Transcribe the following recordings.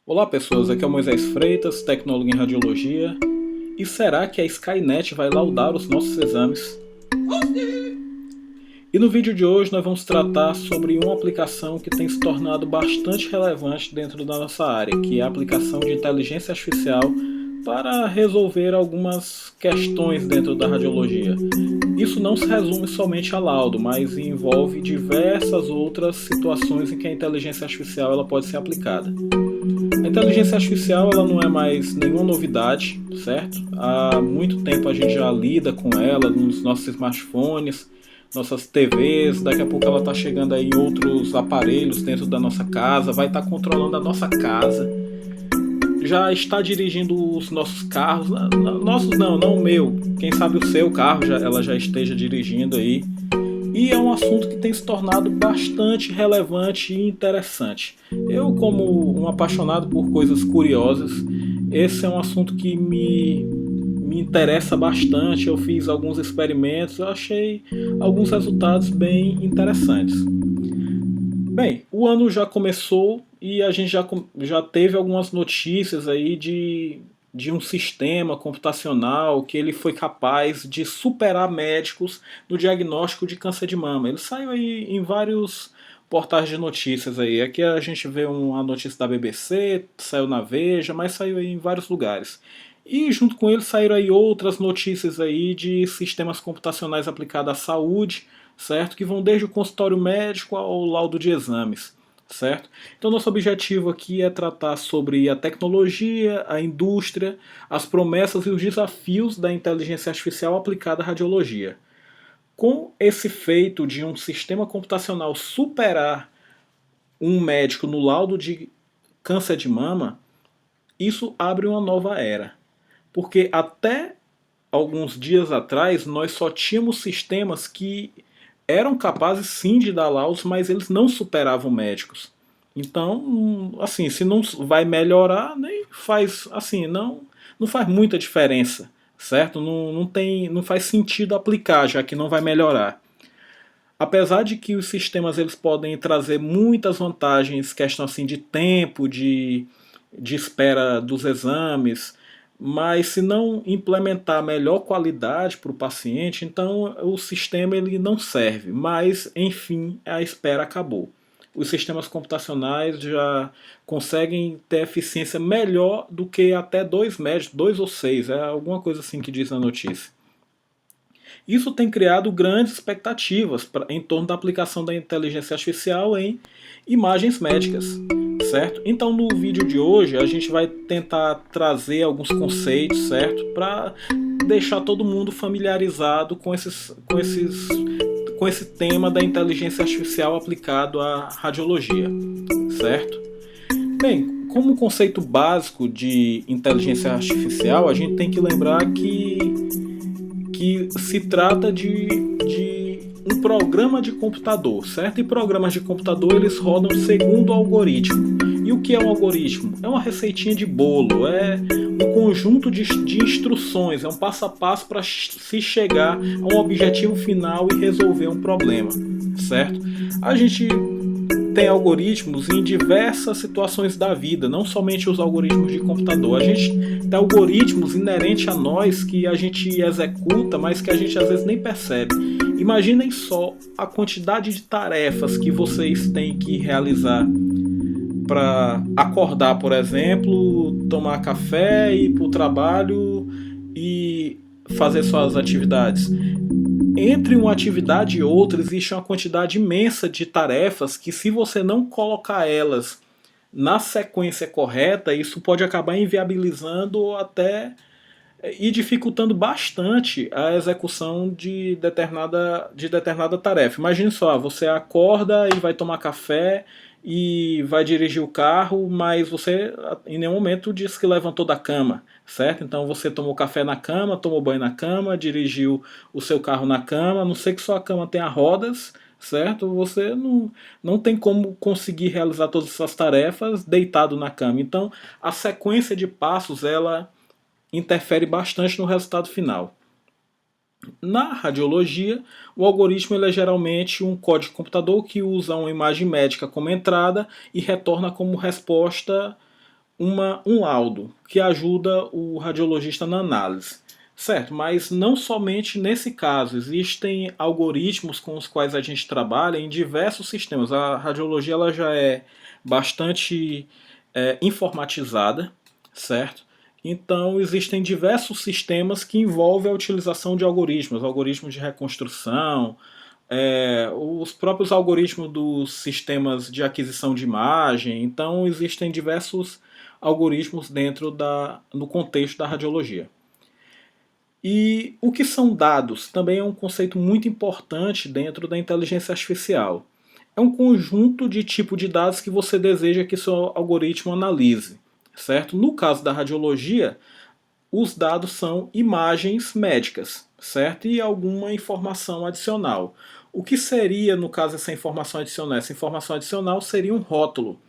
Olá pessoas, aqui é o Moisés Freitas, tecnólogo em radiologia. E será que a Skynet vai laudar os nossos exames? E no vídeo de hoje nós vamos tratar sobre uma aplicação que tem se tornado bastante relevante dentro da nossa área, que é a aplicação de inteligência artificial para resolver algumas questões dentro da radiologia. Isso não se resume somente a laudo, mas envolve diversas outras situações em que a inteligência artificial ela pode ser aplicada. A inteligência artificial ela não é mais nenhuma novidade, certo? Há muito tempo a gente já lida com ela nos nossos smartphones, nossas TVs, daqui a pouco ela está chegando aí em outros aparelhos dentro da nossa casa, vai estar controlando a nossa casa, já está dirigindo os nossos carros, nossos não o meu, quem sabe o seu carro ela já esteja dirigindo aí. E é um assunto que tem se tornado bastante relevante e interessante. Eu, como um apaixonado por coisas curiosas, esse é um assunto que me interessa bastante. Eu fiz alguns experimentos, eu achei alguns resultados bem interessantes. Bem, o ano já começou e a gente já teve algumas notícias aí de um sistema computacional que ele foi capaz de superar médicos no diagnóstico de câncer de mama. Ele saiu aí em vários portais de notícias aí. Aqui a gente vê uma notícia da BBC, saiu na Veja, mas saiu aí em vários lugares. E junto com ele saíram aí outras notícias aí de sistemas computacionais aplicados à saúde, certo? Que vão desde o consultório médico ao laudo de exames, certo? Então nosso objetivo aqui é tratar sobre a tecnologia, a indústria, as promessas e os desafios da inteligência artificial aplicada à radiologia. Com esse feito de um sistema computacional superar um médico no laudo de câncer de mama, isso abre uma nova era. Porque até alguns dias atrás nós só tínhamos sistemas que eram capazes sim de dar laudos, mas eles não superavam médicos. Então, assim, se não vai melhorar, nem faz, assim, não faz muita diferença, certo? Não faz sentido aplicar, já que não vai melhorar. Apesar de que os sistemas eles podem trazer muitas vantagens, questão assim de tempo, de espera dos exames, mas se não implementar melhor qualidade para o paciente, então o sistema ele não serve. Mas, enfim, a espera acabou. Os sistemas computacionais já conseguem ter eficiência melhor do que até dois médicos, dois ou seis, é alguma coisa assim que diz na notícia. Isso tem criado grandes expectativas em torno da aplicação da inteligência artificial em imagens médicas, certo? Então no vídeo de hoje a gente vai tentar trazer alguns conceitos, certo? Para deixar todo mundo familiarizado com esse tema da inteligência artificial aplicado à radiologia, certo? Bem, como conceito básico de inteligência artificial, a gente tem que lembrar que se trata de um programa de computador, certo? E programas de computador eles rodam segundo o algoritmo. E o que é um algoritmo? É uma receitinha de bolo, é um conjunto de instruções, é um passo a passo para se chegar a um objetivo final e resolver um problema, certo? A gente tem algoritmos em diversas situações da vida, não somente os algoritmos de computador. A gente tem algoritmos inerentes a nós que a gente executa, mas que a gente às vezes nem percebe. Imaginem só a quantidade de tarefas que vocês têm que realizar para acordar, por exemplo, tomar café, ir para o trabalho e fazer suas atividades. Entre uma atividade e outra existe uma quantidade imensa de tarefas que, se você não colocar elas na sequência correta, isso pode acabar inviabilizando ou até e dificultando bastante a execução de determinada tarefa. Imagine só, você acorda e vai tomar café e vai dirigir o carro, mas você em nenhum momento disse que levantou da cama, certo? Então você tomou café na cama, tomou banho na cama, dirigiu o seu carro na cama, a não sei que sua cama tenha rodas, certo? Você não tem como conseguir realizar todas essas tarefas deitado na cama. Então a sequência de passos ela interfere bastante no resultado final. Na radiologia, o algoritmo ele é geralmente um código de computador que usa uma imagem médica como entrada e retorna como resposta um laudo que ajuda o radiologista na análise. Certo, mas não somente nesse caso, existem algoritmos com os quais a gente trabalha em diversos sistemas. A radiologia ela já é bastante informatizada, certo? Então existem diversos sistemas que envolvem a utilização de algoritmos, algoritmos de reconstrução, os próprios algoritmos dos sistemas de aquisição de imagem. Então existem diversos algoritmos no contexto da radiologia. E o que são dados também é um conceito muito importante dentro da inteligência artificial. É um conjunto de tipo de dados que você deseja que seu algoritmo analise, certo? No caso da radiologia, os dados são imagens médicas, certo? E alguma informação adicional. O que seria, no caso, essa informação adicional? Essa informação adicional seria um rótulo.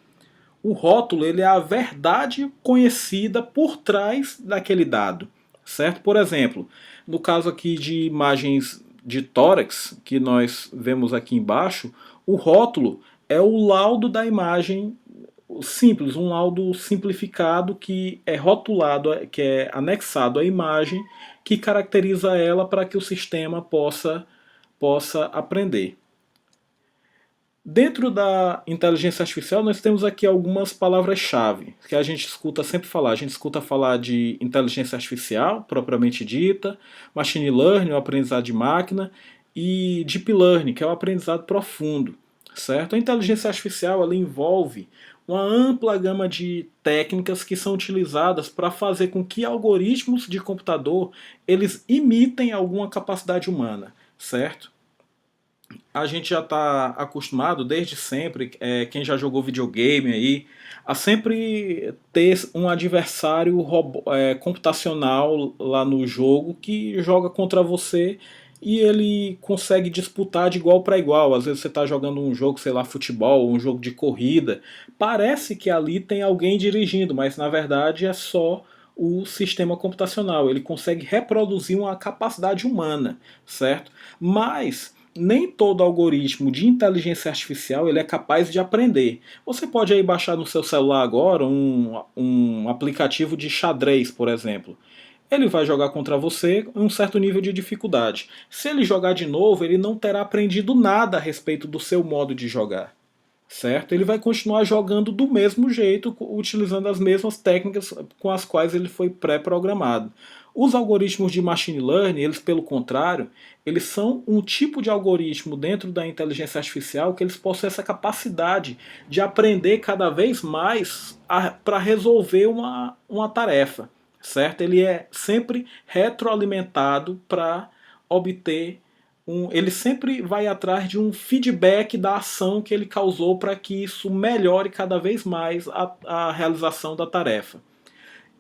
O rótulo ele é a verdade conhecida por trás daquele dado, certo? Por exemplo, no caso aqui de imagens de tórax, que nós vemos aqui embaixo, o rótulo é o laudo da imagem simples, um laudo simplificado que é rotulado, que é anexado à imagem, que caracteriza ela para que o sistema possa aprender. Dentro da inteligência artificial, nós temos aqui algumas palavras-chave que a gente escuta sempre falar. A gente escuta falar de inteligência artificial, propriamente dita, machine learning, o aprendizado de máquina, e deep learning, que é o aprendizado profundo, certo? A inteligência artificial ela envolve uma ampla gama de técnicas que são utilizadas para fazer com que algoritmos de computador eles imitem alguma capacidade humana, certo? A gente já está acostumado desde sempre, quem já jogou videogame aí, a sempre ter um adversário computacional lá no jogo que joga contra você e ele consegue disputar de igual para igual. Às vezes você está jogando um jogo, sei lá, futebol, um jogo de corrida. Parece que ali tem alguém dirigindo, mas na verdade é só o sistema computacional. Ele consegue reproduzir uma capacidade humana, certo? Mas nem todo algoritmo de inteligência artificial ele é capaz de aprender. Você pode aí baixar no seu celular agora um aplicativo de xadrez, por exemplo. Ele vai jogar contra você em um certo nível de dificuldade. Se ele jogar de novo, ele não terá aprendido nada a respeito do seu modo de jogar, certo? Ele vai continuar jogando do mesmo jeito, utilizando as mesmas técnicas com as quais ele foi pré-programado. Os algoritmos de machine learning, eles pelo contrário, eles são um tipo de algoritmo dentro da inteligência artificial que eles possuem essa capacidade de aprender cada vez mais para resolver uma tarefa, certo? Ele é sempre retroalimentado para obter ele sempre vai atrás de um feedback da ação que ele causou para que isso melhore cada vez mais a realização da tarefa.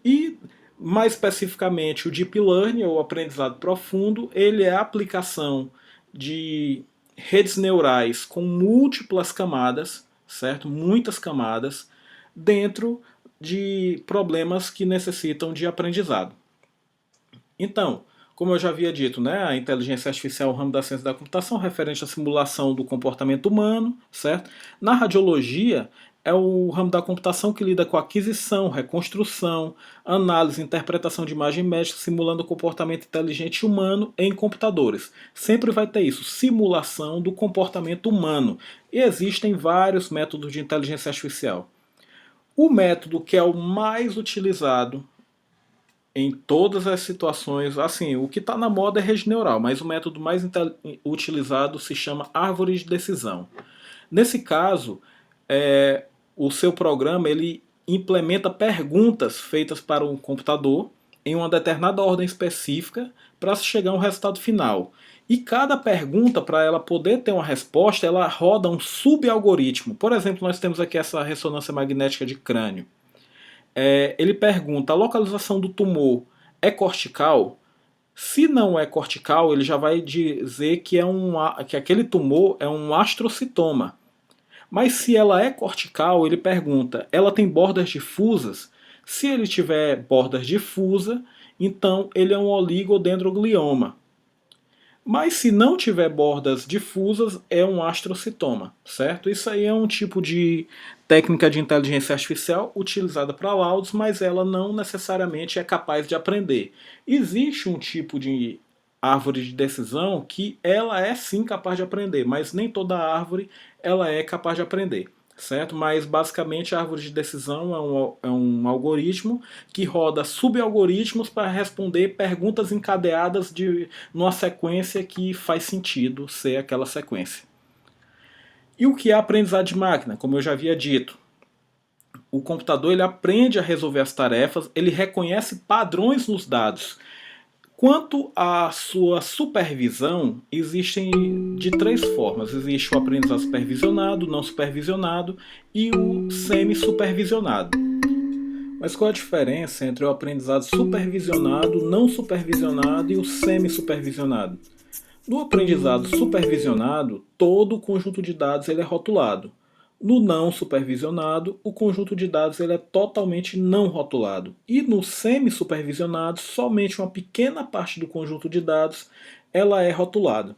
E, mais especificamente, o Deep Learning, ou aprendizado profundo, ele é a aplicação de redes neurais com múltiplas camadas, certo? Muitas camadas, dentro de problemas que necessitam de aprendizado. Então, como eu já havia dito, né, a inteligência artificial é o ramo da ciência da computação referente à simulação do comportamento humano, certo? Na radiologia, é o ramo da computação que lida com aquisição, reconstrução, análise e interpretação de imagem médica, simulando o comportamento inteligente humano em computadores. Sempre vai ter isso, simulação do comportamento humano. E existem vários métodos de inteligência artificial. O método que é o mais utilizado em todas as situações, assim, o que está na moda é rede neural, mas o método mais utilizado se chama árvore de decisão. Nesse caso, o seu programa ele implementa perguntas feitas para um computador em uma determinada ordem específica para se chegar a um resultado final. E cada pergunta, para ela poder ter uma resposta, ela roda um subalgoritmo. Por exemplo, nós temos aqui essa ressonância magnética de crânio. Ele pergunta, a localização do tumor é cortical? Se não é cortical, ele já vai dizer que aquele tumor é um astrocitoma. Mas se ela é cortical, ele pergunta, ela tem bordas difusas? Se ele tiver bordas difusas, então ele é um oligodendroglioma. Mas se não tiver bordas difusas, é um astrocitoma, certo? Isso aí é um tipo de técnica de inteligência artificial utilizada para laudos, mas ela não necessariamente é capaz de aprender. Existe um tipo de árvore de decisão que ela é sim capaz de aprender, mas nem toda árvore ela é capaz de aprender, certo? Mas basicamente a árvore de decisão é um algoritmo que roda subalgoritmos para responder perguntas encadeadas numa sequência que faz sentido ser aquela sequência. E o que é aprendizado de máquina? Como eu já havia dito, o computador ele aprende a resolver as tarefas, ele reconhece padrões nos dados. Quanto à sua supervisão, existem de três formas. Existe o aprendizado supervisionado, não supervisionado e o semi-supervisionado. Mas qual a diferença entre o aprendizado supervisionado, não supervisionado e o semi-supervisionado? No aprendizado supervisionado, todo o conjunto de dados ele é rotulado. No não supervisionado, o conjunto de dados ele é totalmente não rotulado. E no semi-supervisionado, somente uma pequena parte do conjunto de dados ela é rotulada.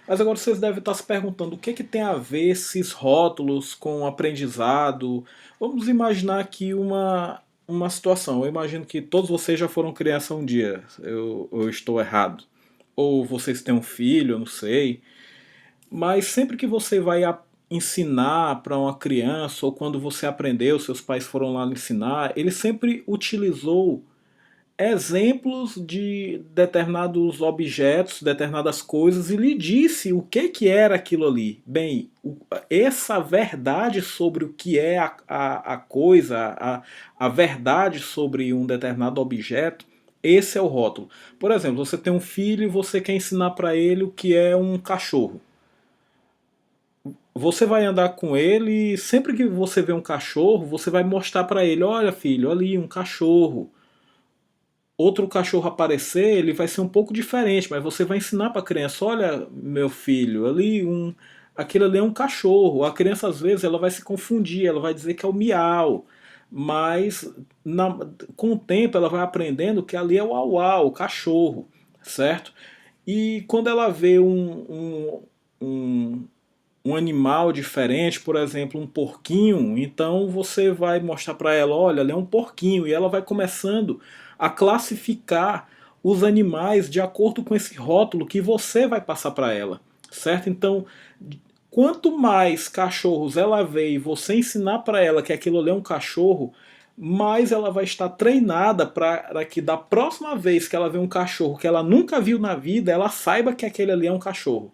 Mas agora vocês devem estar se perguntando o que tem a ver esses rótulos com o aprendizado. Vamos imaginar aqui uma situação. Eu imagino que todos vocês já foram criança um dia. Eu estou errado. Ou vocês têm um filho, eu não sei. Mas sempre que você vai ensinar para uma criança, ou quando você aprendeu, seus pais foram lá lhe ensinar, ele sempre utilizou exemplos de determinados objetos, determinadas coisas e lhe disse o que era aquilo ali. Bem, essa verdade sobre o que é a coisa, a verdade sobre um determinado objeto, esse é o rótulo. Por exemplo, você tem um filho e você quer ensinar para ele o que é um cachorro. Você vai andar com ele e sempre que você vê um cachorro, você vai mostrar para ele, olha filho, ali um cachorro. Outro cachorro aparecer, ele vai ser um pouco diferente, mas você vai ensinar para a criança, olha, meu filho, aquilo ali é um cachorro. A criança às vezes ela vai se confundir, ela vai dizer que é o miau, mas com o tempo ela vai aprendendo que ali é o au-au, o cachorro, certo? E quando ela vê um, um animal diferente, por exemplo, um porquinho, então você vai mostrar para ela, olha, ele é um porquinho, e ela vai começando a classificar os animais de acordo com esse rótulo que você vai passar para ela, certo? Então, quanto mais cachorros ela vê e você ensinar para ela que aquilo ali é um cachorro, mais ela vai estar treinada para que da próxima vez que ela vê um cachorro que ela nunca viu na vida, ela saiba que aquele ali é um cachorro.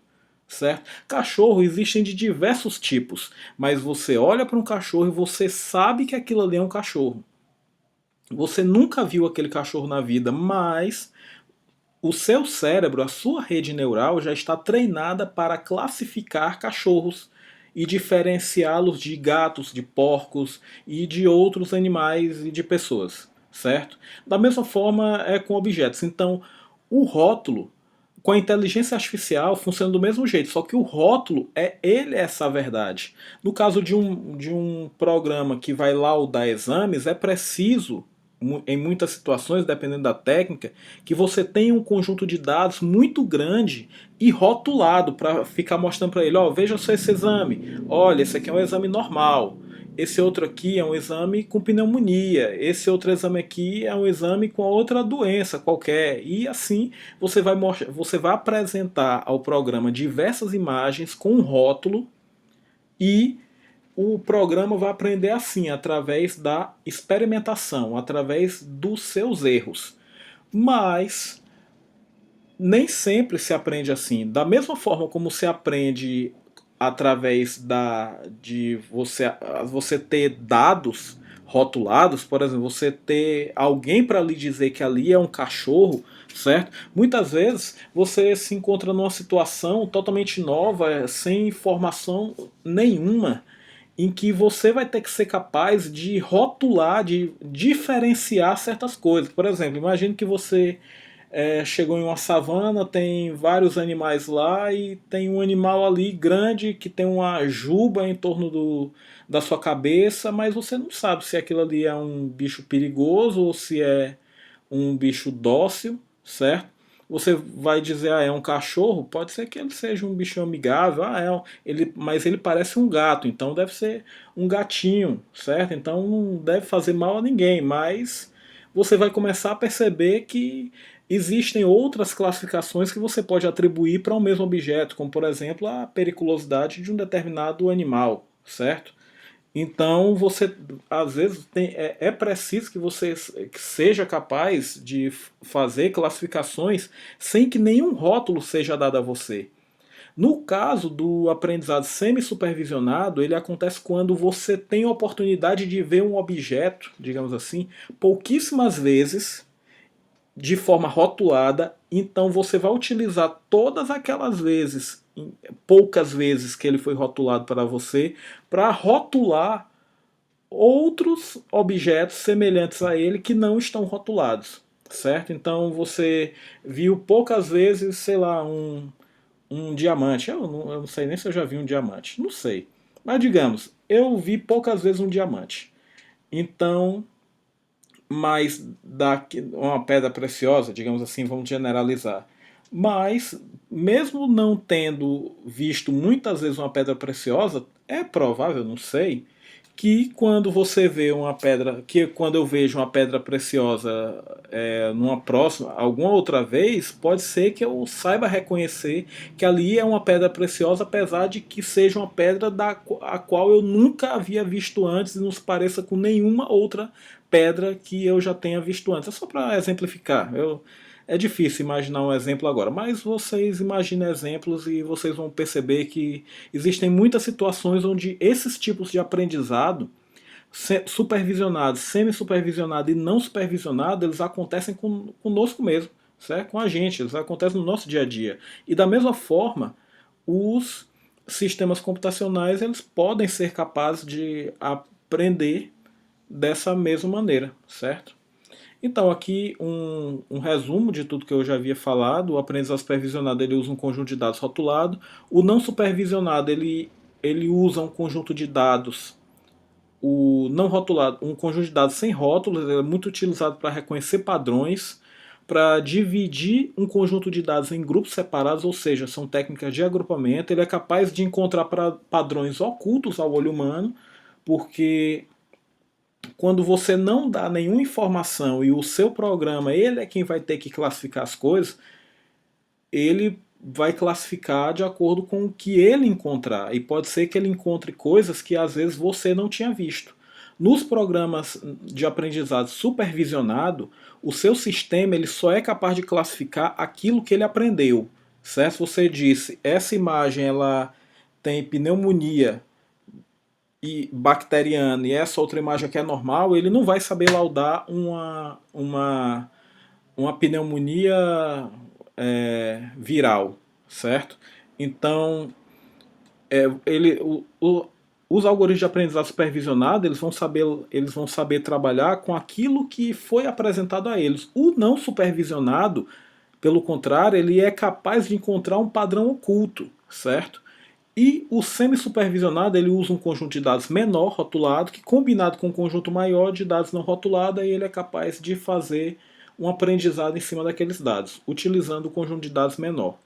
Certo? Cachorro existem de diversos tipos, mas você olha para um cachorro e você sabe que aquilo ali é um cachorro. Você nunca viu aquele cachorro na vida, mas o seu cérebro, a sua rede neural já está treinada para classificar cachorros e diferenciá-los de gatos, de porcos e de outros animais e de pessoas, certo? Da mesma forma é com objetos. Então, o rótulo com a inteligência artificial funciona do mesmo jeito, só que o rótulo ele é essa verdade. No caso de um programa que vai laudar exames, é preciso, em muitas situações, dependendo da técnica, que você tenha um conjunto de dados muito grande e rotulado para ficar mostrando para ele, ó, veja só esse exame, olha, esse aqui é um exame normal, esse outro aqui é um exame com pneumonia, esse outro exame aqui é um exame com outra doença qualquer. E assim você vai apresentar ao programa diversas imagens com um rótulo e o programa vai aprender assim, através da experimentação, através dos seus erros. Mas nem sempre se aprende assim. Da mesma forma como se aprende através de você ter dados rotulados, por exemplo, você ter alguém para lhe dizer que ali é um cachorro, certo? Muitas vezes você se encontra numa situação totalmente nova, sem informação nenhuma, em que você vai ter que ser capaz de rotular, de diferenciar certas coisas. Por exemplo, imagine que você chegou em uma savana, tem vários animais lá e tem um animal ali grande que tem uma juba em torno da sua cabeça, mas você não sabe se aquilo ali é um bicho perigoso ou se é um bicho dócil, certo? você vai dizer, é um cachorro, pode ser que ele seja um bichinho amigável, mas ele parece um gato, então deve ser um gatinho, certo? Então não deve fazer mal a ninguém, mas você vai começar a perceber que existem outras classificações que você pode atribuir para o mesmo objeto, como por exemplo a periculosidade de um determinado animal, certo? Então você às vezes é preciso que você seja capaz de fazer classificações sem que nenhum rótulo seja dado a você. No caso do aprendizado semi-supervisionado, ele acontece quando você tem a oportunidade de ver um objeto, digamos assim, pouquíssimas vezes de forma rotulada, então você vai utilizar todas aquelas vezes, poucas vezes que ele foi rotulado para você, para rotular outros objetos semelhantes a ele que não estão rotulados, certo? Então você viu poucas vezes, sei lá, um diamante. Eu não sei nem se eu já vi um diamante, não sei. Mas digamos, eu vi poucas vezes um diamante. Então, mas uma pedra preciosa, digamos assim, vamos generalizar. Mas, mesmo não tendo visto muitas vezes uma pedra preciosa, é provável, não sei, que quando você vê uma pedra, que quando eu vejo uma pedra preciosa numa próxima, alguma outra vez, pode ser que eu saiba reconhecer que ali é uma pedra preciosa, apesar de que seja uma pedra a qual eu nunca havia visto antes e não se pareça com nenhuma outra pedra que eu já tenha visto antes. É só para exemplificar. É difícil imaginar um exemplo agora, mas vocês imaginem exemplos e vocês vão perceber que existem muitas situações onde esses tipos de aprendizado, supervisionado, semi-supervisionado e não supervisionado, eles acontecem conosco mesmo, certo? Com a gente, eles acontecem no nosso dia a dia. E da mesma forma, os sistemas computacionais eles podem ser capazes de aprender dessa mesma maneira, certo? Então, aqui um resumo de tudo que eu já havia falado. O aprendizado supervisionado ele usa um conjunto de dados rotulado. O não supervisionado ele usa um conjunto de dados, o não rotulado, um conjunto de dados sem rótulos. Ele é muito utilizado para reconhecer padrões, para dividir um conjunto de dados em grupos separados, ou seja, são técnicas de agrupamento. Ele é capaz de encontrar padrões ocultos ao olho humano, porque quando você não dá nenhuma informação e o seu programa ele é quem vai ter que classificar as coisas, ele vai classificar de acordo com o que ele encontrar. E pode ser que ele encontre coisas que às vezes você não tinha visto. Nos programas de aprendizado supervisionado, o seu sistema ele só é capaz de classificar aquilo que ele aprendeu. Certo? Se você disse, essa imagem ela tem pneumonia e bacteriana e essa outra imagem aqui é normal, ele não vai saber laudar uma pneumonia viral, certo? Então, ele, os algoritmos de aprendizado supervisionado eles vão saber trabalhar com aquilo que foi apresentado a eles. O não supervisionado, pelo contrário, ele é capaz de encontrar um padrão oculto, certo? E o semi-supervisionado ele usa um conjunto de dados menor rotulado, que combinado com um conjunto maior de dados não rotulados, aí ele é capaz de fazer um aprendizado em cima daqueles dados, utilizando o conjunto de dados menor.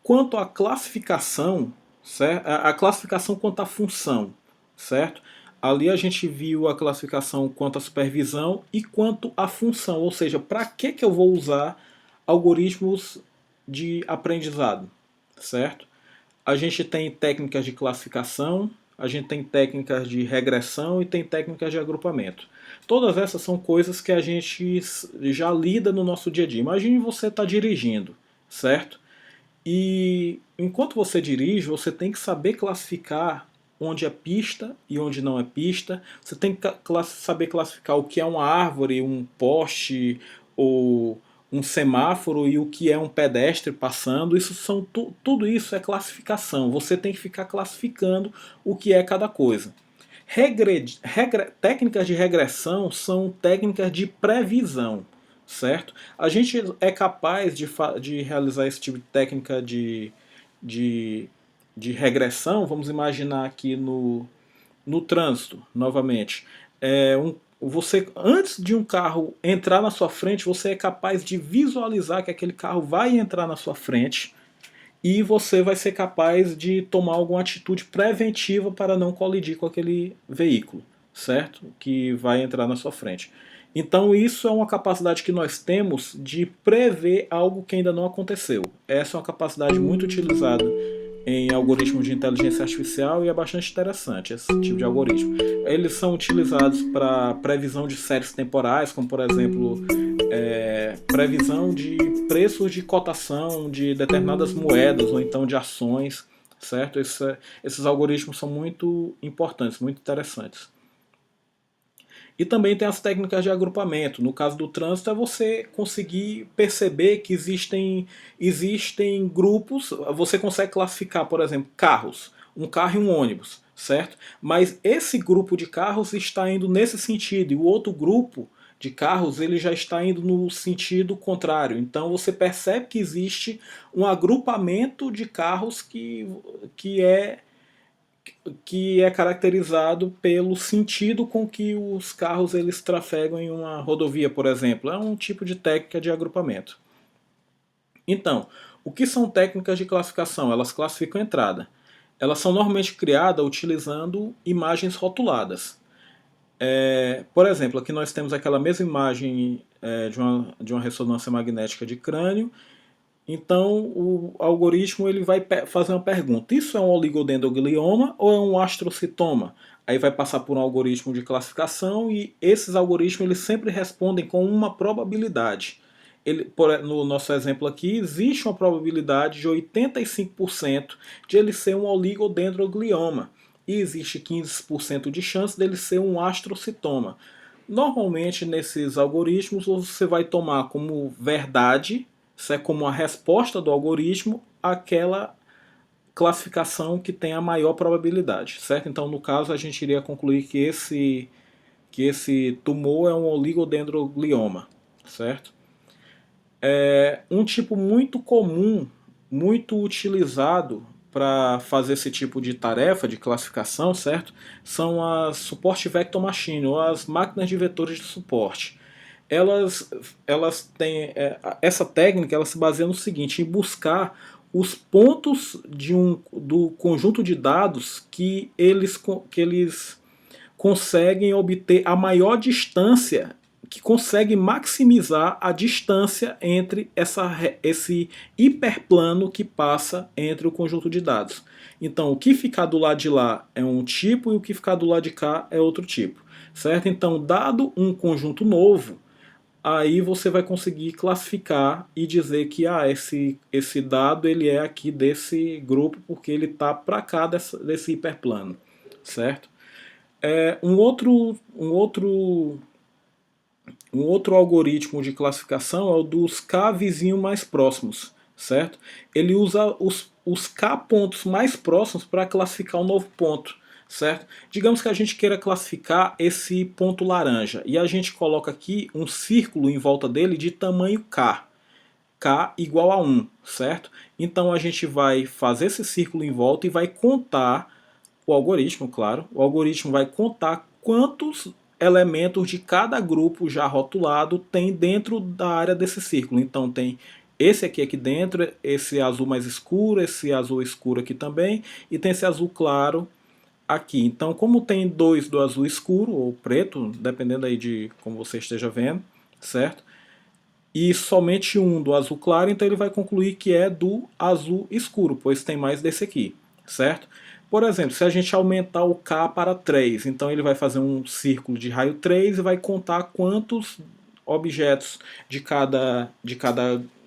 Quanto à classificação, certo? A classificação quanto à função, certo? Ali a gente viu a classificação quanto à supervisão e quanto à função, ou seja, para que eu vou usar algoritmos de aprendizado, certo? A gente tem técnicas de classificação, a gente tem técnicas de regressão e tem técnicas de agrupamento. Todas essas são coisas que a gente já lida no nosso dia a dia. Imagine você estar dirigindo, certo? E enquanto você dirige, você tem que saber classificar onde é pista e onde não é pista. Você tem que saber classificar o que é uma árvore, um poste ou um semáforo e o que é um pedestre passando. Tudo isso é classificação. Você tem que ficar classificando o que é cada coisa. Técnicas de regressão são técnicas de previsão, certo? A gente é capaz de realizar esse tipo de técnica de, de regressão. Vamos imaginar aqui no trânsito, novamente. você, antes de um carro entrar na sua frente, você é capaz de visualizar que aquele carro vai entrar na sua frente e você vai ser capaz de tomar alguma atitude preventiva para não colidir com aquele veículo, certo? Que vai entrar na sua frente. Então isso é uma capacidade que nós temos de prever algo que ainda não aconteceu. Essa é uma capacidade muito utilizada em algoritmos de inteligência artificial e é bastante interessante esse tipo de algoritmo. Eles são utilizados para previsão de séries temporais, como por exemplo previsão de preços de cotação de determinadas moedas ou então de ações, certo? Esses algoritmos são muito importantes, muito interessantes. E também tem as técnicas de agrupamento. No caso do trânsito, é você conseguir perceber que existem grupos. Você consegue classificar, por exemplo, carros. Um carro e um ônibus, certo? Mas esse grupo de carros está indo nesse sentido. E o outro grupo de carros ele já está indo no sentido contrário. Então você percebe que existe um agrupamento de carros que é caracterizado pelo sentido com que os carros eles trafegam em uma rodovia, por exemplo. É um tipo de técnica de agrupamento. Então, o que são técnicas de classificação? Elas classificam a entrada. Elas são normalmente criadas utilizando imagens rotuladas. Por exemplo, aqui nós temos aquela mesma imagem de uma ressonância magnética de crânio. Então o algoritmo ele vai fazer uma pergunta: isso é um oligodendroglioma ou é um astrocitoma? Aí vai passar por um algoritmo de classificação e esses algoritmos eles sempre respondem com uma probabilidade. No nosso exemplo aqui, existe uma probabilidade de 85% de ele ser um oligodendroglioma e existe 15% de chance dele ser um astrocitoma. Normalmente nesses algoritmos você vai tomar como verdade, isso é como a resposta do algoritmo àquela classificação que tem a maior probabilidade, certo? Então, no caso, a gente iria concluir que esse tumor é um oligodendroglioma, certo? Um tipo muito comum, muito utilizado para fazer esse tipo de tarefa de classificação, certo? São as Support Vector Machine, ou as máquinas de vetores de suporte. Elas têm essa técnica, ela se baseia no seguinte: em buscar os pontos do conjunto de dados que eles conseguem obter a maior distância, que consegue maximizar a distância entre esse hiperplano que passa entre o conjunto de dados. Então, o que ficar do lado de lá é um tipo e o que ficar do lado de cá é outro tipo, certo? Então, dado um conjunto novo, aí você vai conseguir classificar e dizer que esse dado ele é aqui desse grupo porque ele está para cá desse hiperplano, certo? Um outro algoritmo de classificação é o dos K vizinhos mais próximos, certo? Ele usa os K pontos mais próximos para classificar um novo ponto, certo? Digamos que a gente queira classificar esse ponto laranja e a gente coloca aqui um círculo em volta dele de tamanho K. K igual a 1, certo? Então a gente vai fazer esse círculo em volta e vai contar o algoritmo, claro. O algoritmo vai contar quantos elementos de cada grupo já rotulado tem dentro da área desse círculo. Então tem esse aqui dentro, esse azul mais escuro, esse azul escuro aqui também, e tem esse azul claro aqui. Então, como tem dois do azul escuro ou preto, dependendo aí de como você esteja vendo, certo? E somente um do azul claro, então ele vai concluir que é do azul escuro, pois tem mais desse aqui, certo? Por exemplo, se a gente aumentar o K para 3, então ele vai fazer um círculo de raio 3 e vai contar quantos objetos de cada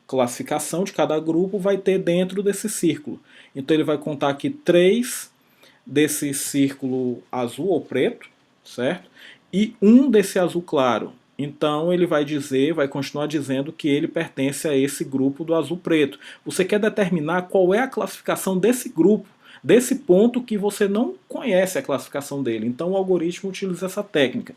classificação, de cada grupo, vai ter dentro desse círculo. Então ele vai contar aqui 3 desse círculo azul ou preto, certo? E um desse azul claro. Então ele vai continuar dizendo que ele pertence a esse grupo do azul preto. Você quer determinar qual é a classificação desse grupo, desse ponto que você não conhece a classificação dele. Então o algoritmo utiliza essa técnica.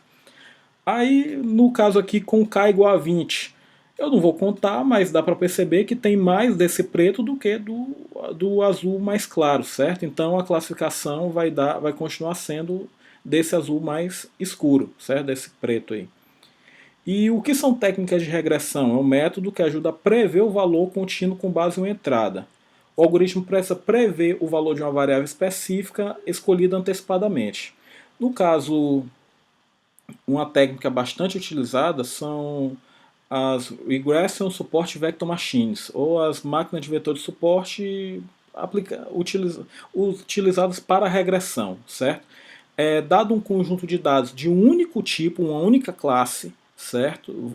Aí, no caso aqui, com K igual a 20, eu não vou contar, mas dá para perceber que tem mais desse preto do que do azul mais claro, certo? Então a classificação vai continuar sendo desse azul mais escuro, certo? Desse preto aí. E o que são técnicas de regressão? É um método que ajuda a prever o valor contínuo com base em uma entrada. O algoritmo precisa prever o valor de uma variável específica escolhida antecipadamente. No caso, uma técnica bastante utilizada são as Regression Support Vector Machines, ou as máquinas de vetor de suporte utilizadas para regressão, certo? Dado um conjunto de dados de um único tipo, uma única classe, certo?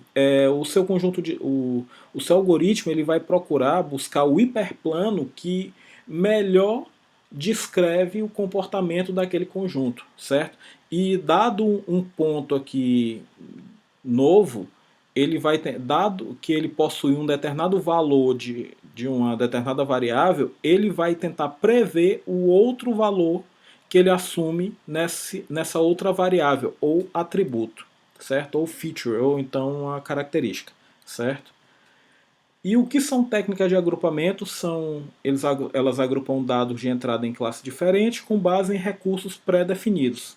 O seu algoritmo ele vai procurar buscar o hiperplano que melhor descreve o comportamento daquele conjunto, certo? E dado um ponto aqui novo, ele vai ter, dado que ele possui um determinado valor de uma determinada variável, ele vai tentar prever o outro valor que ele assume nessa outra variável ou atributo, certo? Ou feature, ou então a característica, certo? E o que são técnicas de agrupamento? Elas agrupam dados de entrada em classe diferente com base em recursos pré-definidos.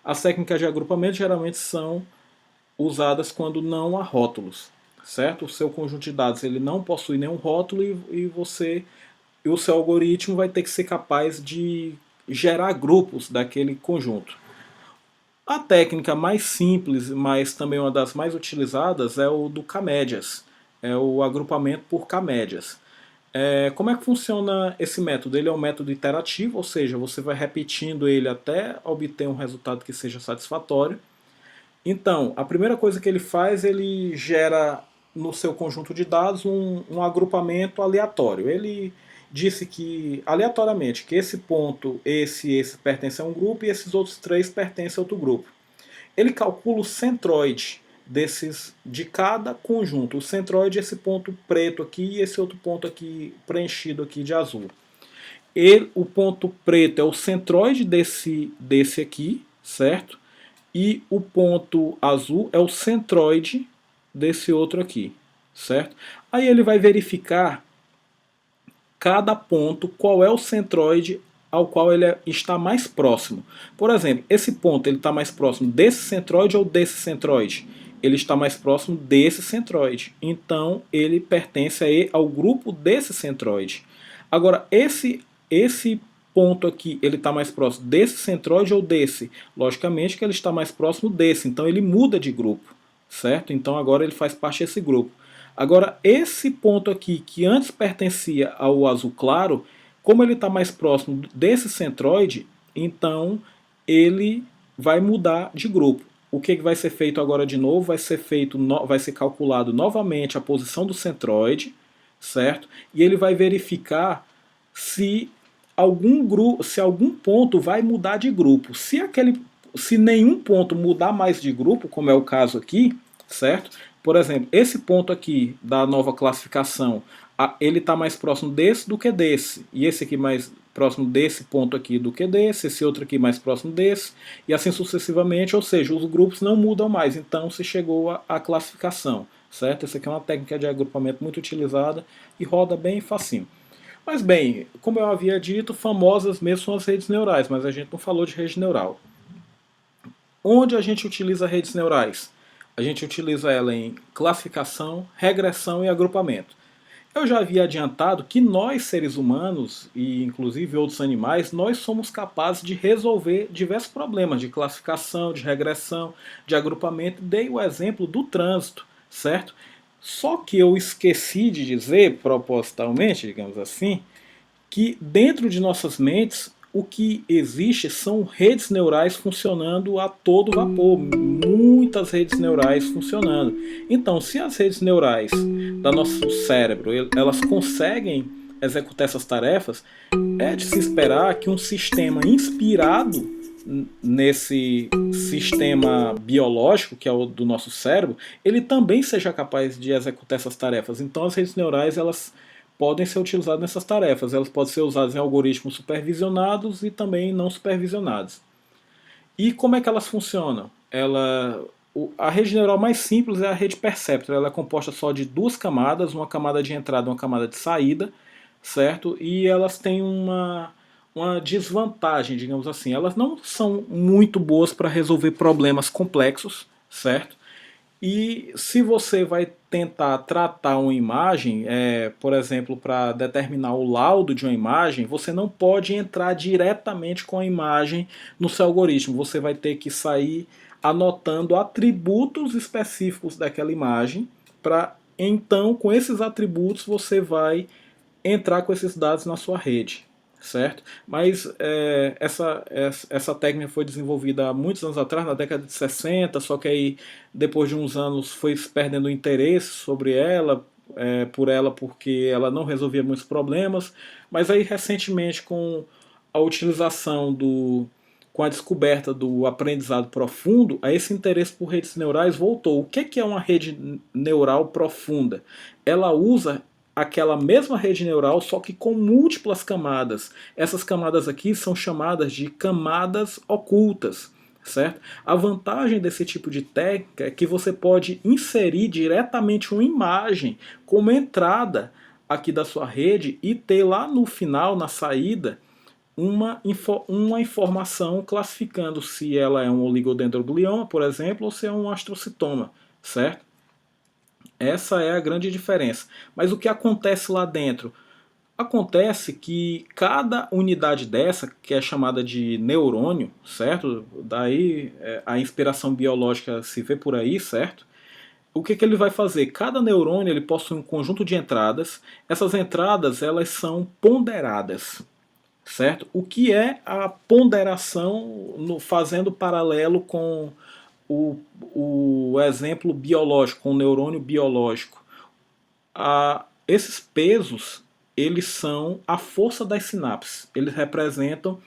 As técnicas de agrupamento geralmente são usadas quando não há rótulos, certo? O seu conjunto de dados ele não possui nenhum rótulo e o seu algoritmo vai ter que ser capaz de gerar grupos daquele conjunto. A técnica mais simples, mas também uma das mais utilizadas, é o do K-médias, é o agrupamento por K-médias. Como é que funciona esse método? Ele é um método iterativo, ou seja, você vai repetindo ele até obter um resultado que seja satisfatório. Então, a primeira coisa que ele faz, ele gera no seu conjunto de dados um agrupamento aleatório. Ele disse que, aleatoriamente, que esse ponto, esse pertence a um grupo e esses outros três pertencem a outro grupo. Ele calcula o centroide de cada conjunto. O centroide é esse ponto preto aqui e esse outro ponto aqui preenchido aqui de azul. O ponto preto é o centroide desse aqui, certo? E o ponto azul é o centroide desse outro aqui, certo? Aí ele vai verificar cada ponto qual é o centroide ao qual ele está mais próximo. Por exemplo, esse ponto ele está mais próximo desse centroide ou desse centroide? Ele está mais próximo desse centroide. Então ele pertence ao grupo desse centroide. Agora, esse ponto aqui, ele está mais próximo desse centroide ou desse? Logicamente que ele está mais próximo desse, então ele muda de grupo, certo? Então agora ele faz parte desse grupo. Agora, esse ponto aqui, que antes pertencia ao azul claro, como ele está mais próximo desse centroide, então ele vai mudar de grupo. O que vai ser feito agora de novo? Vai ser calculado novamente a posição do centroide, certo? E ele vai verificar se algum ponto vai mudar de grupo. Se nenhum ponto mudar mais de grupo, como é o caso aqui, certo? Por exemplo, esse ponto aqui da nova classificação, ele está mais próximo desse do que desse. E esse aqui mais próximo desse ponto aqui do que desse. Esse outro aqui mais próximo desse. E assim sucessivamente. Ou seja, os grupos não mudam mais. Então se chegou à classificação. Certo? Essa aqui é uma técnica de agrupamento muito utilizada e roda bem facinho. Mas bem, como eu havia dito, famosas mesmo são as redes neurais. Mas a gente não falou de rede neural. Onde a gente utiliza redes neurais? A gente utiliza ela em classificação, regressão e agrupamento. Eu já havia adiantado que nós, seres humanos, e inclusive outros animais, nós somos capazes de resolver diversos problemas de classificação, de regressão, de agrupamento. Dei o exemplo do trânsito, certo? Só que eu esqueci de dizer, propositalmente, digamos assim, que dentro de nossas mentes o que existe são redes neurais funcionando a todo vapor, muitas redes neurais funcionando. Então, se as redes neurais do nosso cérebro elas conseguem executar essas tarefas, é de se esperar que um sistema inspirado nesse sistema biológico, que é o do nosso cérebro, ele também seja capaz de executar essas tarefas. Então, as redes neurais elas podem ser utilizadas nessas tarefas. Elas podem ser usadas em algoritmos supervisionados e também não supervisionados. E como é que elas funcionam? A rede neural mais simples é a rede Perceptor. Ela é composta só de duas camadas, uma camada de entrada e uma camada de saída, certo? E elas têm uma uma desvantagem, digamos assim. Elas não são muito boas para resolver problemas complexos, certo? E se você vai tentar tratar uma imagem, por exemplo, para determinar o laudo de uma imagem, você não pode entrar diretamente com a imagem no seu algoritmo. Você vai ter que sair anotando atributos específicos daquela imagem, para então, com esses atributos, você vai entrar com esses dados na sua rede, certo? Mas essa técnica foi desenvolvida há muitos anos atrás, na década de 60, só que aí depois de uns anos foi se perdendo o interesse sobre ela, por ela, porque ela não resolvia muitos problemas, mas aí recentemente com a utilização com a descoberta do aprendizado profundo, aí esse interesse por redes neurais voltou. O que é uma rede neural profunda? Ela usa aquela mesma rede neural, só que com múltiplas camadas. Essas camadas aqui são chamadas de camadas ocultas, certo? A vantagem desse tipo de técnica é que você pode inserir diretamente uma imagem como entrada aqui da sua rede e ter lá no final, na saída, uma informação classificando se ela é um oligodendroglioma, por exemplo, ou se é um astrocitoma, certo? Essa é a grande diferença. Mas o que acontece lá dentro? Acontece que cada unidade dessa, que é chamada de neurônio, certo? Daí a inspiração biológica se vê por aí, certo? O que ele vai fazer? Cada neurônio ele possui um conjunto de entradas. Essas entradas elas são ponderadas, certo? O que é a ponderação fazendo paralelo com o exemplo biológico, com o neurônio biológico? Esses pesos eles são a força das sinapses. Eles representam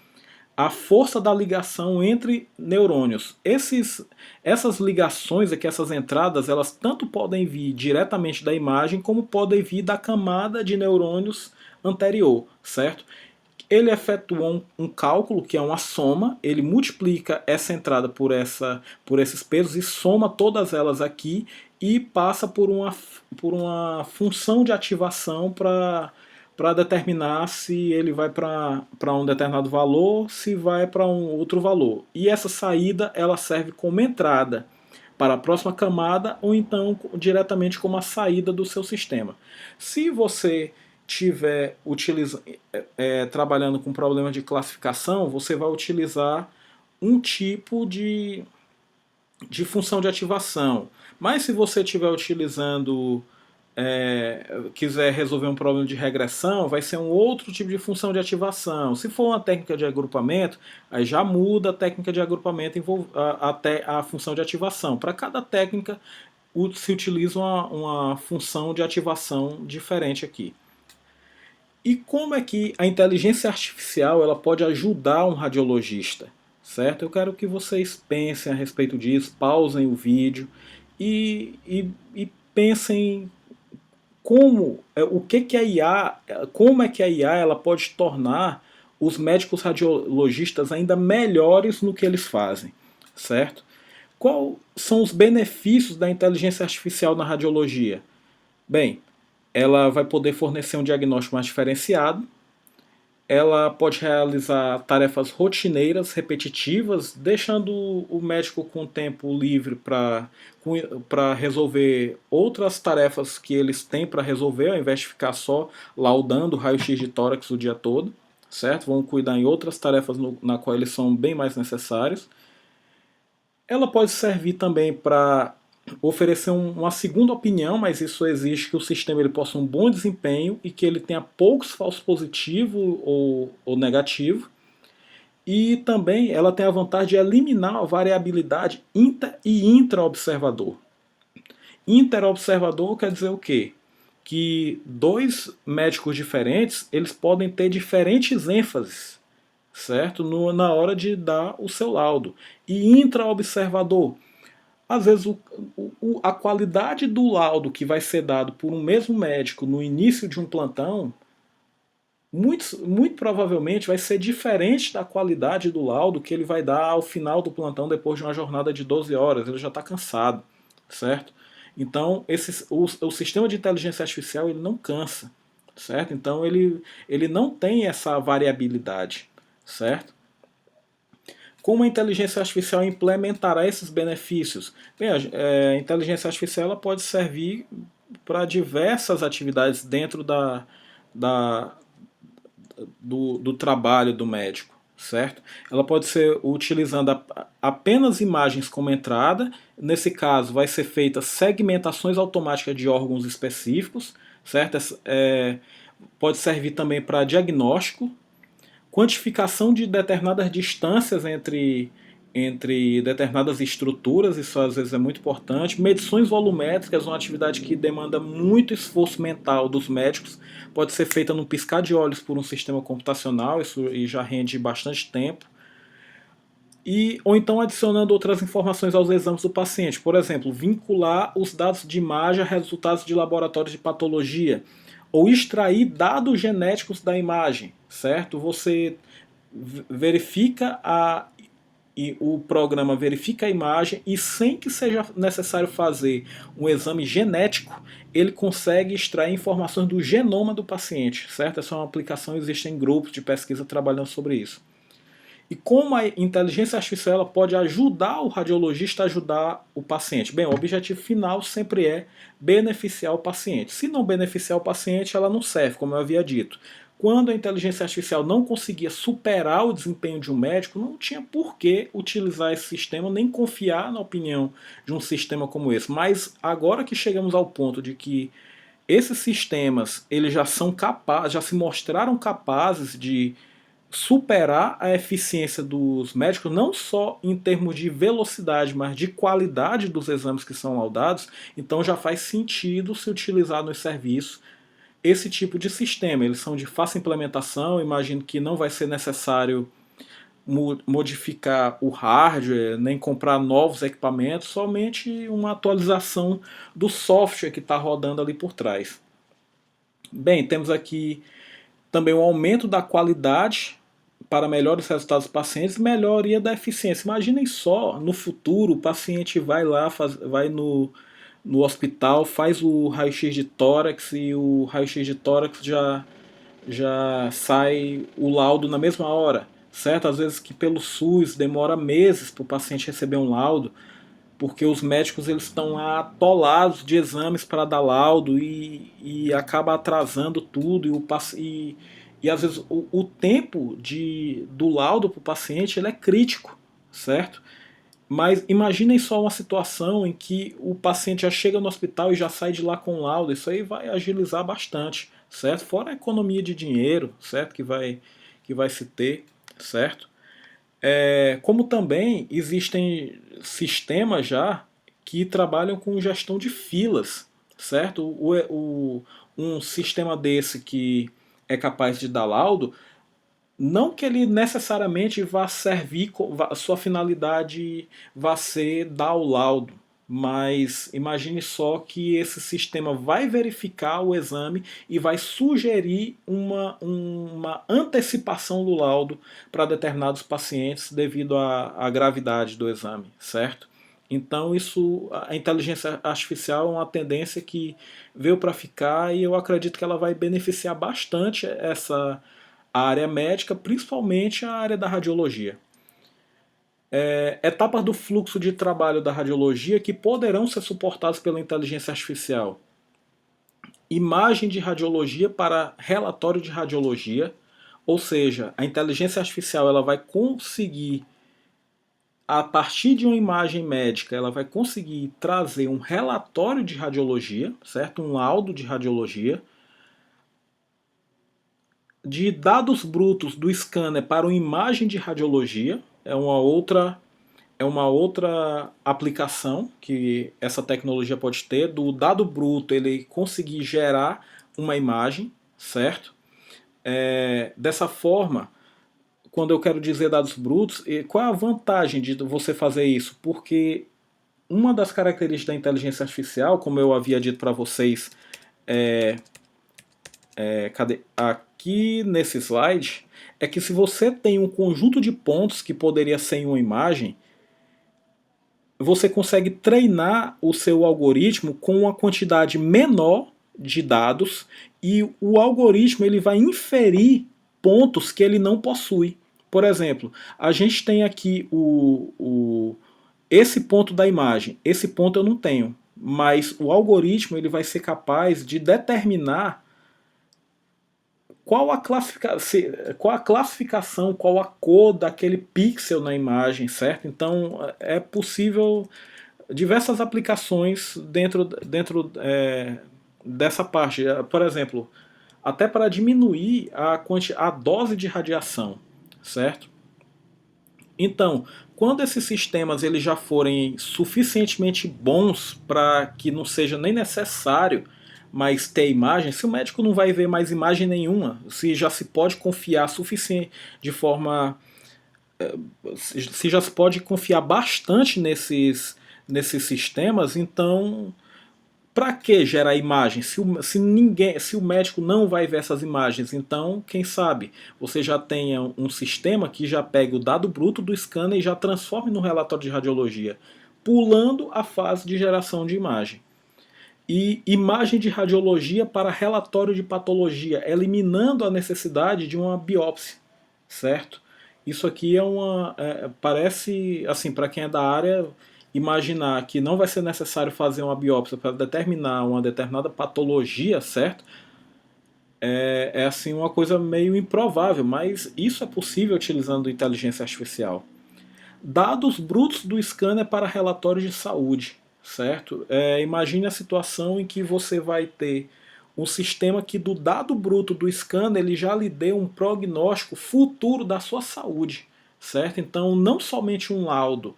a força da ligação entre neurônios. Essas ligações aqui, essas entradas, elas tanto podem vir diretamente da imagem, como podem vir da camada de neurônios anterior, certo? Ele efetua um cálculo, que é uma soma, ele multiplica essa entrada por esses pesos e soma todas elas aqui e passa por uma função de ativação para determinar se ele vai para um determinado valor, se vai para um outro valor. E essa saída ela serve como entrada para a próxima camada ou então diretamente como a saída do seu sistema. Se você estiver trabalhando com problema de classificação, você vai utilizar um tipo de função de ativação. Mas se você estiver utilizando quiser resolver um problema de regressão, vai ser um outro tipo de função de ativação. Se for uma técnica de agrupamento, aí já muda a técnica de agrupamento até a função de ativação. Para cada técnica se utiliza uma função de ativação diferente aqui. E como é que a inteligência artificial ela pode ajudar um radiologista? Certo? Eu quero que vocês pensem a respeito disso, pausem o vídeo e pensem como é que a IA ela pode tornar os médicos radiologistas ainda melhores no que eles fazem, certo? Quais são os benefícios da inteligência artificial na radiologia? Bem, ela vai poder fornecer um diagnóstico mais diferenciado, ela pode realizar tarefas rotineiras, repetitivas, deixando o médico com tempo livre para resolver outras tarefas que eles têm para resolver, ao invés de ficar só laudando raio-x de tórax o dia todo, certo? Vão cuidar em outras tarefas na qual eles são bem mais necessários. Ela pode servir também para oferecer uma segunda opinião, mas isso exige que o sistema ele possa um bom desempenho e que ele tenha poucos falsos positivos ou negativo. E também ela tem a vantagem de eliminar a variabilidade inter e intra-observador. Inter-observador quer dizer o quê? Que dois médicos diferentes eles podem ter diferentes ênfases, certo? Na hora de dar o seu laudo. E intra-observador, às vezes a qualidade do laudo que vai ser dado por um mesmo médico no início de um plantão, muito provavelmente vai ser diferente da qualidade do laudo que ele vai dar ao final do plantão depois de uma jornada de 12 horas. Ele já está cansado, certo? Então o sistema de inteligência artificial ele não cansa, certo? Então ele não tem essa variabilidade. certo? Como a inteligência artificial implementará esses benefícios? Bem, a inteligência artificial ela pode servir para diversas atividades dentro da, do trabalho do médico, certo? Ela pode ser utilizando apenas imagens como entrada. Nesse caso, vai ser feita segmentações automáticas de órgãos específicos, certo? Pode servir também para diagnóstico, quantificação de determinadas distâncias entre determinadas estruturas, isso às vezes é muito importante. Medições volumétricas, uma atividade que demanda muito esforço mental dos médicos, pode ser feita num piscar de olhos por um sistema computacional, isso e já rende bastante tempo. Ou então adicionando outras informações aos exames do paciente, por exemplo, vincular os dados de imagem a resultados de laboratórios de patologia, ou extrair dados genéticos da imagem, certo? Você verifica e o programa verifica a imagem e sem que seja necessário fazer um exame genético, ele consegue extrair informações do genoma do paciente, certo? Essa é uma aplicação, existem grupos de pesquisa trabalhando sobre isso. E como a inteligência artificial ela pode ajudar o radiologista a ajudar o paciente? Bem, o objetivo final sempre é beneficiar o paciente. Se não beneficiar o paciente, ela não serve, como eu havia dito. Quando a inteligência artificial não conseguia superar o desempenho de um médico, não tinha por que utilizar esse sistema, nem confiar na opinião de um sistema como esse. Mas agora que chegamos ao ponto de que esses sistemas eles já são capazes, já se mostraram capazes de superar a eficiência dos médicos, não só em termos de velocidade, mas de qualidade dos exames que são laudados, então já faz sentido se utilizar nos serviços esse tipo de sistema. Eles são de fácil implementação, imagino que não vai ser necessário modificar o hardware, nem comprar novos equipamentos, somente uma atualização do software que está rodando ali por trás. Bem, temos aqui também o aumento da qualidade para melhores resultados dos pacientes, melhoria da eficiência. Imaginem só, no futuro, o paciente vai lá, vai no hospital, faz o raio-x de tórax e o raio-x de tórax já sai o laudo na mesma hora, certo? Às vezes que pelo SUS demora meses para o paciente receber um laudo, porque os médicos eles estão lá atolados de exames para dar laudo e acaba atrasando tudo e às vezes o tempo do laudo para o paciente ele é crítico, certo? Mas imaginem só uma situação em que o paciente já chega no hospital e já sai de lá com laudo, isso aí vai agilizar bastante, certo? Fora a economia de dinheiro, certo? Que vai se ter, certo? Como também existem sistemas já que trabalham com gestão de filas, certo? Um sistema desse que é capaz de dar laudo, não que ele necessariamente vá servir, a sua finalidade vá ser dar o laudo, mas imagine só que esse sistema vai verificar o exame e vai sugerir uma antecipação do laudo para determinados pacientes devido à gravidade do exame, certo? Então a inteligência artificial é uma tendência que veio para ficar e eu acredito que ela vai beneficiar bastante a área médica, principalmente a área da radiologia. Etapas do fluxo de trabalho da radiologia que poderão ser suportadas pela inteligência artificial. Imagem de radiologia para relatório de radiologia, ou seja, a inteligência artificial ela vai conseguir, a partir de uma imagem médica, ela vai conseguir trazer um relatório de radiologia, certo? Um laudo de radiologia, de dados brutos do scanner para uma imagem de radiologia, é uma outra aplicação que essa tecnologia pode ter, do dado bruto ele conseguir gerar uma imagem, certo? Dessa forma, quando eu quero dizer dados brutos, qual é a vantagem de você fazer isso? Porque uma das características da inteligência artificial, como eu havia dito para vocês aqui nesse slide, é que se você tem um conjunto de pontos que poderia ser em uma imagem, você consegue treinar o seu algoritmo com uma quantidade menor de dados e o algoritmo ele vai inferir pontos que ele não possui. por exemplo, a gente tem aqui esse ponto da imagem, esse ponto eu não tenho, mas o algoritmo ele vai ser capaz de determinar qual a classificação, qual a cor daquele pixel na imagem, certo? Então é possível diversas aplicações dentro dessa parte. Por exemplo, até para diminuir a dose de radiação, certo? Então, quando esses sistemas eles já forem suficientemente bons para que não seja nem necessário mais ter imagem, se o médico não vai ver mais imagem nenhuma, se já se pode confiar suficiente de forma, se já se pode confiar bastante nesses sistemas, então para que gerar imagem se o médico não vai ver essas imagens? Então, quem sabe você já tenha um sistema que já pegue o dado bruto do scanner e já transforme no relatório de radiologia, pulando a fase de geração de imagem. E imagem de radiologia para relatório de patologia, eliminando a necessidade de uma biópsia, certo? Isso aqui parece, assim, para quem é da área, imaginar que não vai ser necessário fazer uma biópsia para determinar uma determinada patologia, certo? É assim uma coisa meio improvável, mas isso é possível utilizando inteligência artificial. Dados brutos do scanner para relatórios de saúde, certo? Imagine a situação em que você vai ter um sistema que do dado bruto do scanner ele já lhe dê um prognóstico futuro da sua saúde, certo? Então não somente um laudo,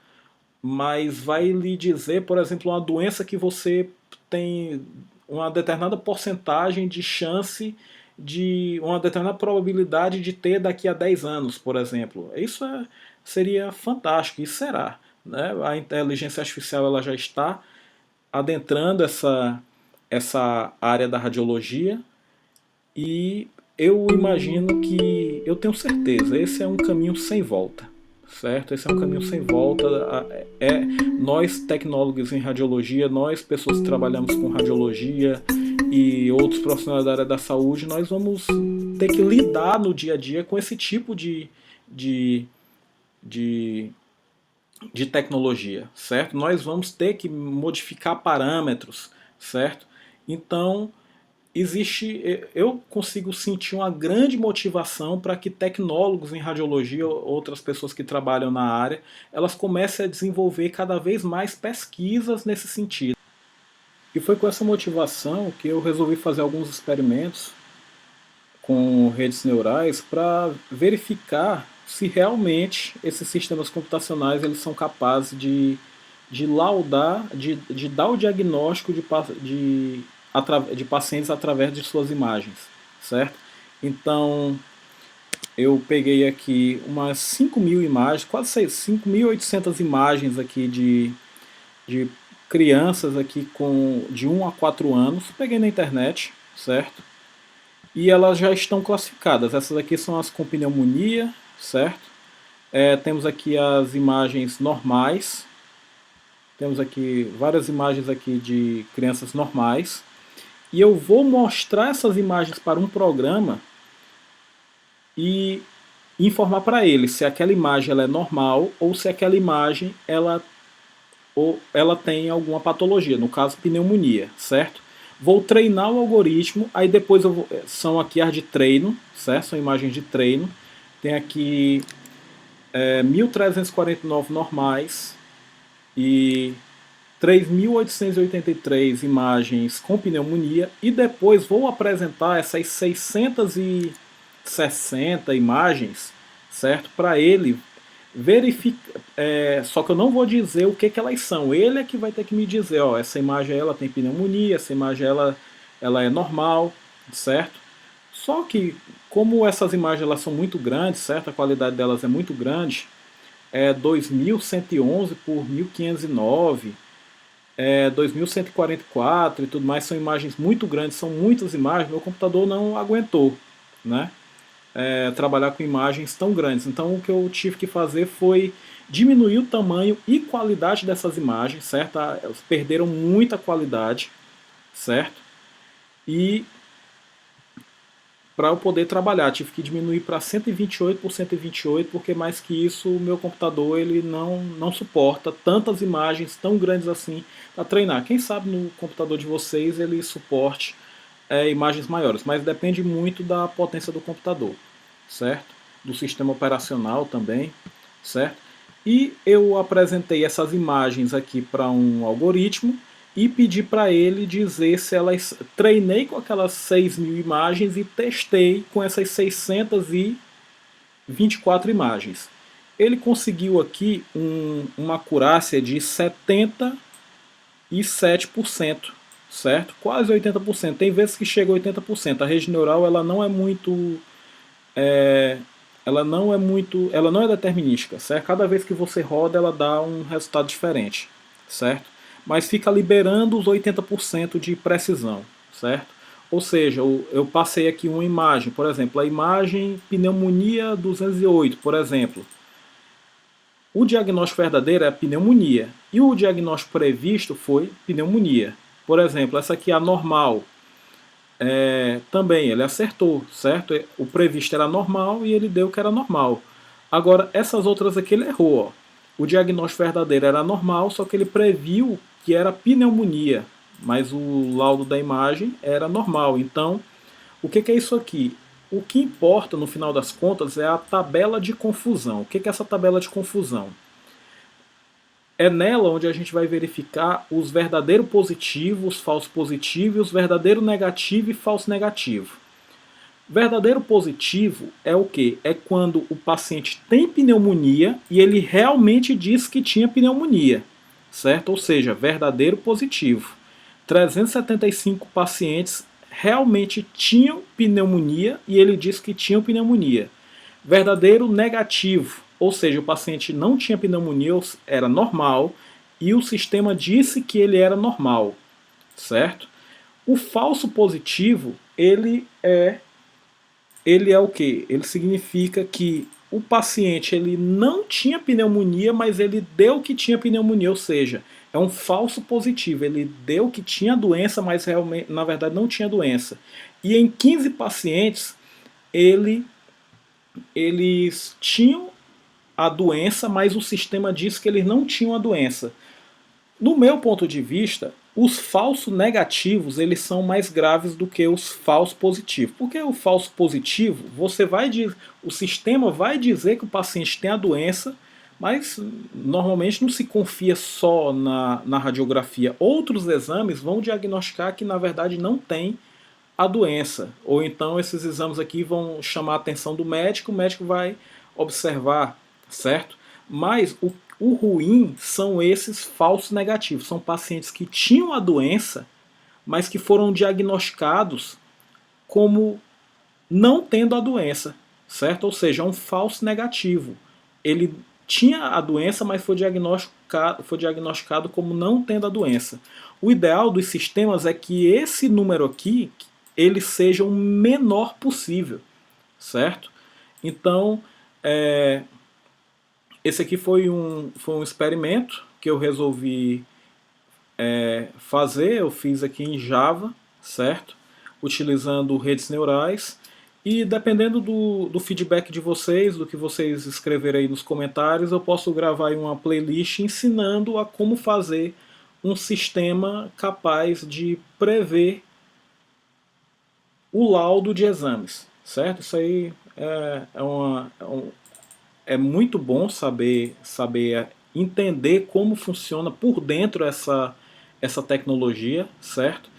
mas vai lhe dizer, por exemplo, uma doença que você tem uma determinada porcentagem de chance de uma determinada probabilidade de ter daqui a 10 anos, por exemplo. Seria fantástico, e será. Né? A inteligência artificial ela já está adentrando essa área da radiologia e eu imagino que, eu tenho certeza, esse é um caminho sem volta. Certo? Esse é um caminho sem volta. Nós, tecnólogos em radiologia, nós, pessoas que trabalhamos com radiologia e outros profissionais da área da saúde, nós vamos ter que lidar no dia a dia com esse tipo de, de, de tecnologia, certo? Nós vamos ter que modificar parâmetros, certo? Então, eu consigo sentir uma grande motivação para que tecnólogos em radiologia, outras pessoas que trabalham na área, elas comecem a desenvolver cada vez mais pesquisas nesse sentido. E foi com essa motivação que eu resolvi fazer alguns experimentos com redes neurais para verificar se realmente esses sistemas computacionais eles são capazes de laudar, de dar o diagnóstico de pacientes através de suas imagens, certo? Então, eu peguei aqui umas 5.000 imagens, quase 5.800 imagens aqui de crianças aqui de 1 a 4 anos, peguei na internet, certo? E elas já estão classificadas. Essas aqui são as com pneumonia, certo? Temos aqui as imagens normais, temos aqui várias imagens aqui de crianças normais. E eu vou mostrar essas imagens para um programa e informar para ele se aquela imagem ela é normal ou se aquela imagem ela tem alguma patologia, no caso pneumonia, certo? Vou treinar o algoritmo, aí depois são aqui as de treino, certo? São imagens de treino. Tem aqui 1.349 normais e 3.883 imagens com pneumonia e depois vou apresentar essas 660 imagens, certo? Para ele verificar, só que eu não vou dizer o que elas são, ele é que vai ter que me dizer, ó, essa imagem ela tem pneumonia, essa imagem ela é normal, certo? Só que como essas imagens elas são muito grandes, certo? A qualidade delas é muito grande, 2111 por 1509, 2144 e tudo mais, são imagens muito grandes, são muitas imagens, meu computador não aguentou, né? Trabalhar com imagens tão grandes. Então o que eu tive que fazer foi diminuir o tamanho e qualidade dessas imagens, certo? Elas perderam muita qualidade, certo? E para eu poder trabalhar. Tive que diminuir para 128 por 128, porque mais que isso o meu computador ele não suporta tantas imagens tão grandes assim para treinar. Quem sabe no computador de vocês ele suporte imagens maiores, mas depende muito da potência do computador, certo? Do sistema operacional também, certo? E eu apresentei essas imagens aqui para um algoritmo e pedi para ele dizer se elas... Treinei com aquelas 6.000 imagens e testei com essas 624 imagens. Ele conseguiu aqui uma acurácia de 77%, certo? Quase 80%. Tem vezes que chega a 80%. A rede neural ela não é muito... ela não é determinística, certo? Cada vez que você roda, ela dá um resultado diferente, certo? Mas fica liberando os 80% de precisão, certo? Ou seja, eu passei aqui uma imagem, por exemplo, a imagem pneumonia 208, por exemplo. O diagnóstico verdadeiro é pneumonia e o diagnóstico previsto foi pneumonia. Por exemplo, essa aqui é a normal. Também ele acertou, certo? O previsto era normal e ele deu que era normal. Agora, essas outras aqui ele errou. Ó. O diagnóstico verdadeiro era normal, só que ele previu que era pneumonia, mas o laudo da imagem era normal. Então, o que é isso aqui? O que importa, no final das contas, é a tabela de confusão. O que é essa tabela de confusão? É nela onde a gente vai verificar os verdadeiros positivos, os falsos positivos, os verdadeiros negativo e falso negativo. Verdadeiro positivo é o quê? É quando o paciente tem pneumonia e ele realmente diz que tinha pneumonia, certo? Ou seja, verdadeiro positivo. 375 pacientes realmente tinham pneumonia e ele disse que tinham pneumonia. Verdadeiro negativo, ou seja, o paciente não tinha pneumonia, era normal, e o sistema disse que ele era normal, certo? O falso positivo, ele é o quê? Ele significa que o paciente ele não tinha pneumonia, mas ele deu que tinha pneumonia, ou seja, é um falso positivo. Ele deu que tinha doença, mas realmente, na verdade não tinha doença. E em 15 pacientes, eles tinham a doença, mas o sistema disse que eles não tinham a doença. No meu ponto de vista, os falsos negativos eles são mais graves do que os falsos positivos. Porque o falso positivo, o sistema vai dizer que o paciente tem a doença, mas normalmente não se confia só na radiografia. Outros exames vão diagnosticar que na verdade não tem a doença. Ou então esses exames aqui vão chamar a atenção do médico, o médico vai observar, certo? Mas o ruim são esses falsos negativos. São pacientes que tinham a doença, mas que foram diagnosticados como não tendo a doença, certo? Ou seja, é um falso negativo. Ele tinha a doença, mas foi diagnosticado como não tendo a doença. O ideal dos sistemas é que esse número aqui ele seja o menor possível, certo? Então, esse aqui foi um experimento que eu resolvi fazer. Eu fiz aqui em Java, certo? Utilizando redes neurais. E dependendo do feedback de vocês, do que vocês escreverem aí nos comentários, eu posso gravar aí uma playlist ensinando a como fazer um sistema capaz de prever o laudo de exames, certo? Isso aí é muito bom saber entender como funciona por dentro essa tecnologia, certo?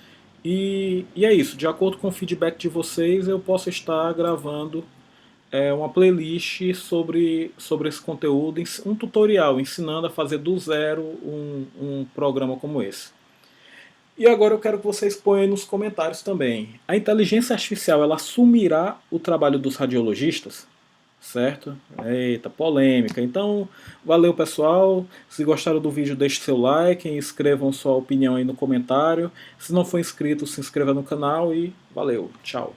E é isso, de acordo com o feedback de vocês, eu posso estar gravando uma playlist sobre esse conteúdo, um tutorial ensinando a fazer do zero um programa como esse. E agora eu quero que vocês ponham aí nos comentários também. A inteligência artificial ela assumirá o trabalho dos radiologistas? Certo? Eita, polêmica. Então, valeu pessoal. Se gostaram do vídeo, deixe seu like e escrevam sua opinião aí no comentário. Se não for inscrito, se inscreva no canal e valeu. Tchau.